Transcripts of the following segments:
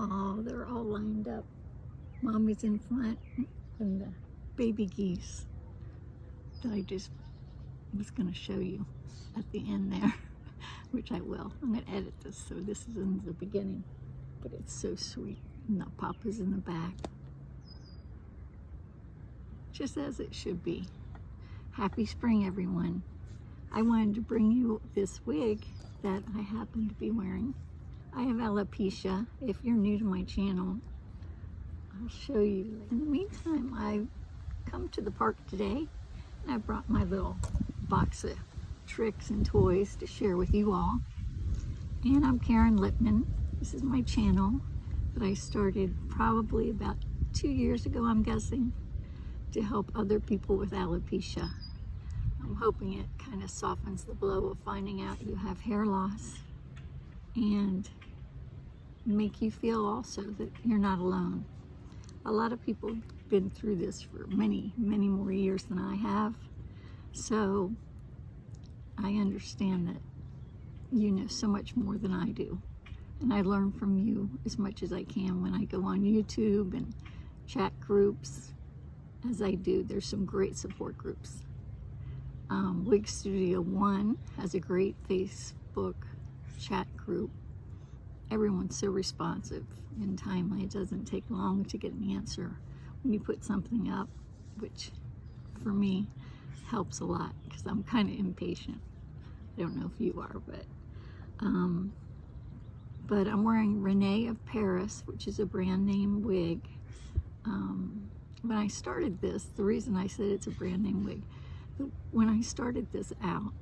Oh, they're all lined up. Mommy's in front and the baby geese that I just was going to show you at the end there, which I will. I'm going to edit this, so this is in the beginning, but it's so sweet. And the papa's in the back, just as it should be. Happy spring, everyone. I wanted to bring you this wig that I happen to be wearing. I have alopecia. If you're new to my channel, I'll show you. In the meantime, I've come to the park today and I brought my little box of tricks and toys to share with you all. And I'm Karen Lippman. This is my channel that I started probably about 2 years ago, I'm guessing, to help other people with alopecia. I'm hoping it kind of softens the blow of finding out you have hair loss and make you feel also that you're not alone. A lot of people have been through this for many, many more years than I have. So I understand that you know so much more than I do. And I learn from you as much as I can when I go on YouTube and chat groups, as I do. There's some great support groups. Wig Studio 1 has a great Facebook chat group. Everyone's so responsive and timely. It doesn't take long to get an answer when you put something up, which for me helps a lot because I'm kind of impatient. I don't know if you are, but I'm wearing Rene of Paris, which is a brand name wig. When I started this, the reason I said it's a brand name wig, when I started this out,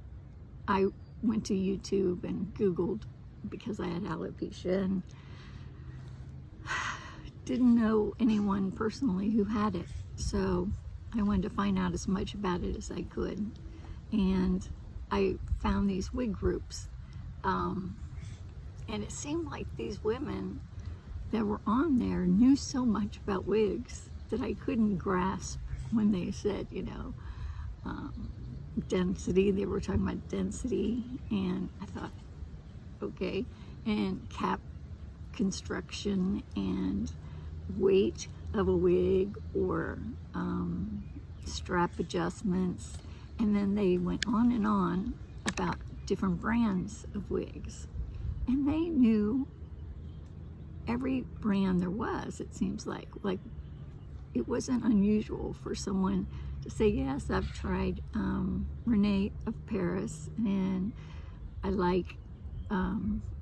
I went to YouTube and Googled because I had alopecia and didn't know anyone personally who had it. So I wanted to find out as much about it as I could. And I found these wig groups. And it seemed like these women that were on there knew so much about wigs that I couldn't grasp when they said, you know, density. They were talking about density, and I thought, okay, and cap construction and weight of a wig or strap adjustments. And then they went on and on about different brands of wigs. And they knew every brand there was, it seems like. Like, it wasn't unusual for someone to say, yes, I've tried Rene of Paris, and I like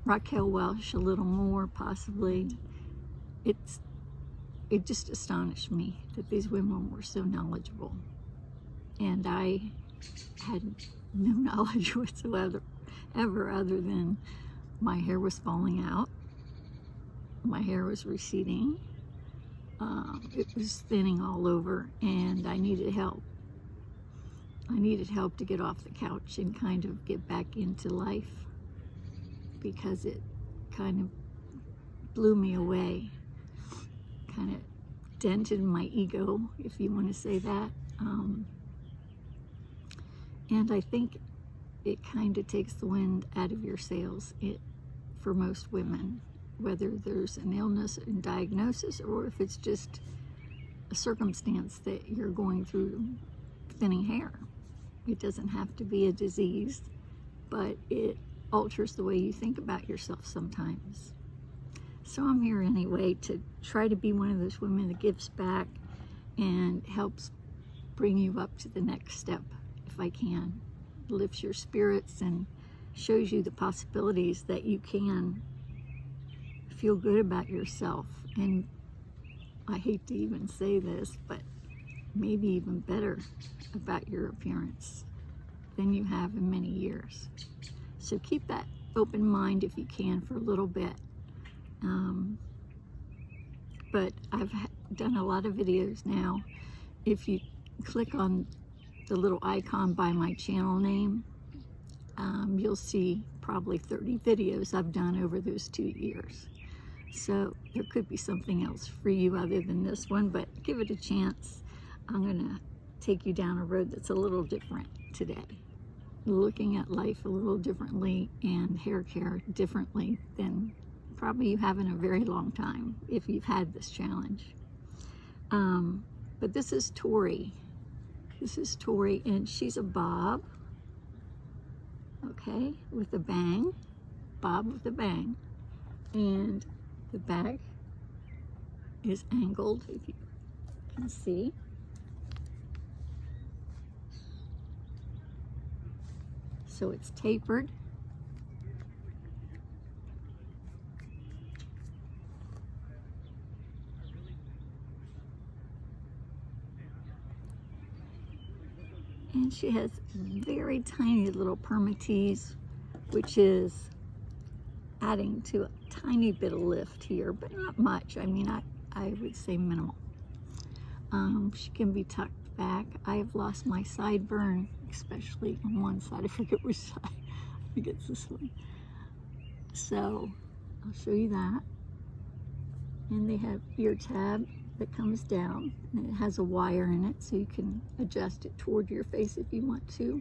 Raquel Welch a little more, possibly. It just astonished me that these women were so knowledgeable. And I had no knowledge whatsoever, other than my hair was falling out, my hair was receding, it was thinning all over, and I needed help. I needed help to get off the couch and kind of get back into life, because it kind of blew me away, kind of dented my ego, if you want to say that. And I think it kind of takes the wind out of your sails for most women, whether there's an illness and diagnosis or if it's just a circumstance that you're going through thinning hair. It doesn't have to be a disease, but it alters the way you think about yourself sometimes. So I'm here anyway to try to be one of those women that gives back and helps bring you up to the next step, if I can. Lifts your spirits and shows you the possibilities that you can feel good about yourself. And I hate to even say this, but maybe even better about your appearance than you have in many years. So keep that open mind if you can for a little bit. But I've done a lot of videos now. If you click on the little icon by my channel name, you'll see probably 30 videos I've done over those 2 years. So there could be something else for you other than this one, but give it a chance. I'm gonna take you down a road that's a little different today. Looking at life a little differently and hair care differently than Probably you have in a very long time if you've had this challenge. But this is Tori. This is Tori, and she's a bob, okay, with a bang, bob with a bang. And the back is angled, if you can see. So it's tapered. And she has very tiny little permatease, which is adding to a tiny bit of lift here, but not much. I mean, I would say minimal. She can be tucked back. I have lost my sideburn, especially on one side. I forget which side. I think it's this one. So I'll show you that. And they have ear tab that comes down, and it has a wire in it, so you can adjust it toward your face if you want to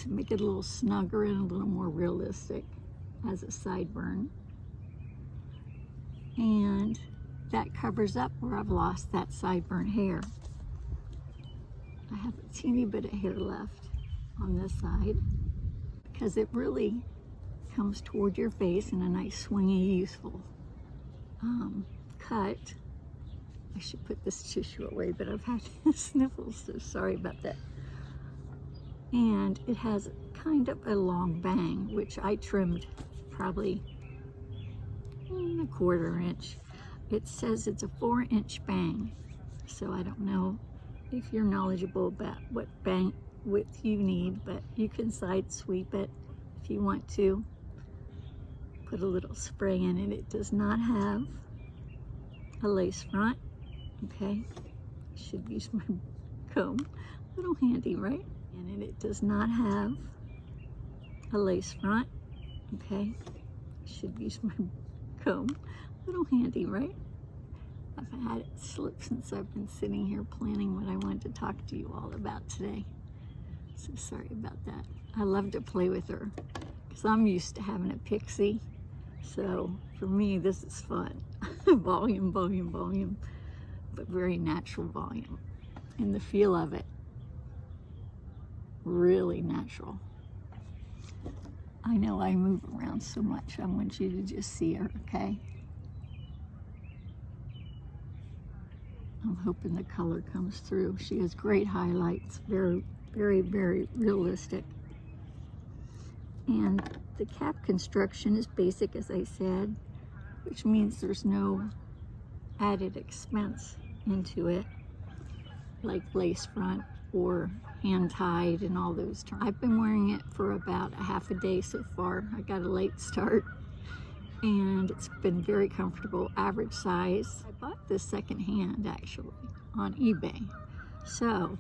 make it a little snugger and a little more realistic as a sideburn. And that covers up where I've lost that sideburn hair. I have a teeny bit of hair left on this side because it really comes toward your face in a nice swingy, useful cut. I should put this tissue away, but I've had sniffles, so sorry about that. And it has kind of a long bang, which I trimmed probably a 1/4 inch. It says it's a 4-inch bang, so I don't know if you're knowledgeable about what bang width you need, but you can side sweep it if you want to. Put a little spray in it. It does not have a lace front, okay? Should use my comb, a little handy, right? And it does not have a lace front, okay? Should use my comb, a little handy, right? I've had it slip since I've been sitting here planning what I wanted to talk to you all about today. So sorry about that. I love to play with her because I'm used to having a pixie. So for me, this is fun. Volume, volume, volume, but very natural volume. And the feel of it, really natural. I know I move around so much. I want you to just see her, okay? I'm hoping the color comes through. She has great highlights, very, very, very realistic. And the cap construction is basic, as I said, which means there's no added expense into it, like lace front or hand tied and all those terms. I've been wearing it for about a half a day so far. I got a late start and it's been very comfortable, average size. I bought this secondhand actually on eBay. So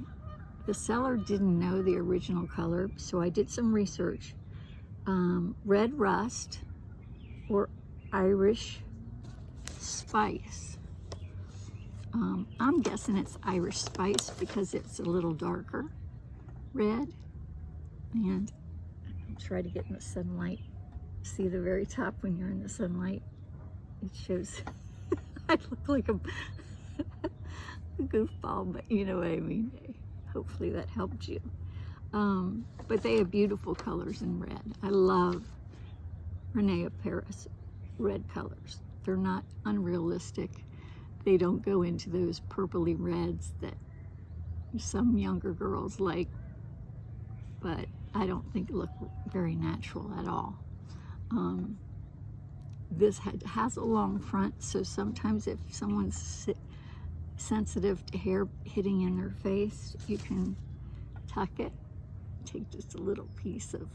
the seller didn't know the original color, so I did some research. Red rust or Irish spice. I'm guessing it's Irish spice because it's a little darker red, and I'll try to get in the sunlight. See the very top when you're in the sunlight, it shows. I look like a goofball, but you know what I mean. Hopefully that helped you. But they have beautiful colors in red. I love Rene of Paris red colors. They're not unrealistic. They don't go into those purpley reds that some younger girls like, but I don't think look very natural at all. This has a long front, so sometimes if someone's sensitive to hair hitting in their face, you can tuck it, take just a little piece of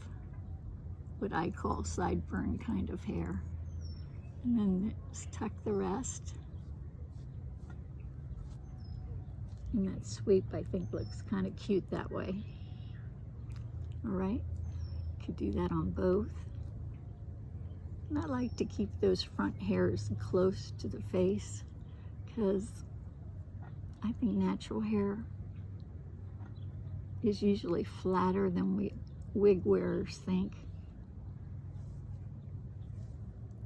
what I call sideburn kind of hair, and then just tuck the rest. And that sweep, I think, looks kind of cute that way. All right, could do that on both. And I like to keep those front hairs close to the face because I think natural hair is usually flatter than wig wearers think.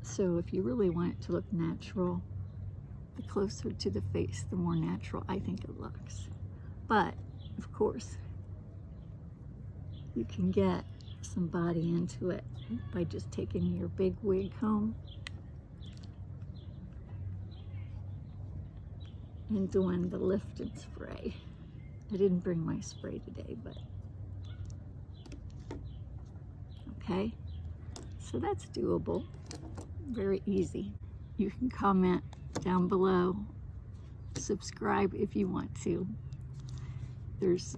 So if you really want it to look natural, the closer to the face, the more natural I think it looks. But, of course, you can get some body into it by just taking your big wig home and doing the lift and spray. I didn't bring my spray today, but okay. So that's doable, very easy. You can comment down below, subscribe if you want to. There's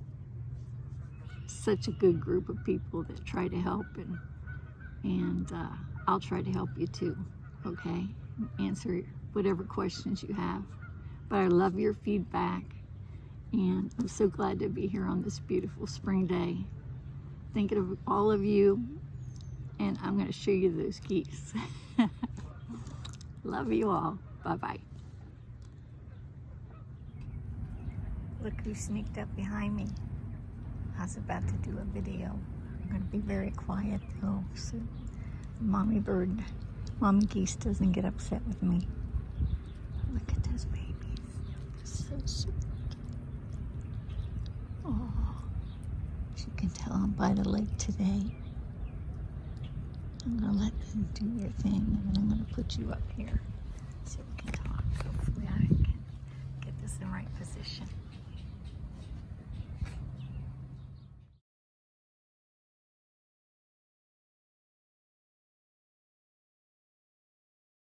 such a good group of people that try to help, and I'll try to help you too, okay? Answer whatever questions you have. But I love your feedback, and I'm so glad to be here on this beautiful spring day. Thinking of all of you, and I'm going to show you those geese. Love you all. Bye-bye. Look who sneaked up behind me. I was about to do a video. I'm going to be very quiet though, so mommy geese doesn't get upset with me. Look at those babies. They're so sweet. Oh, as you can tell, I'm by the lake today. I'm going to let them do their thing, and then I'm going to put you up here.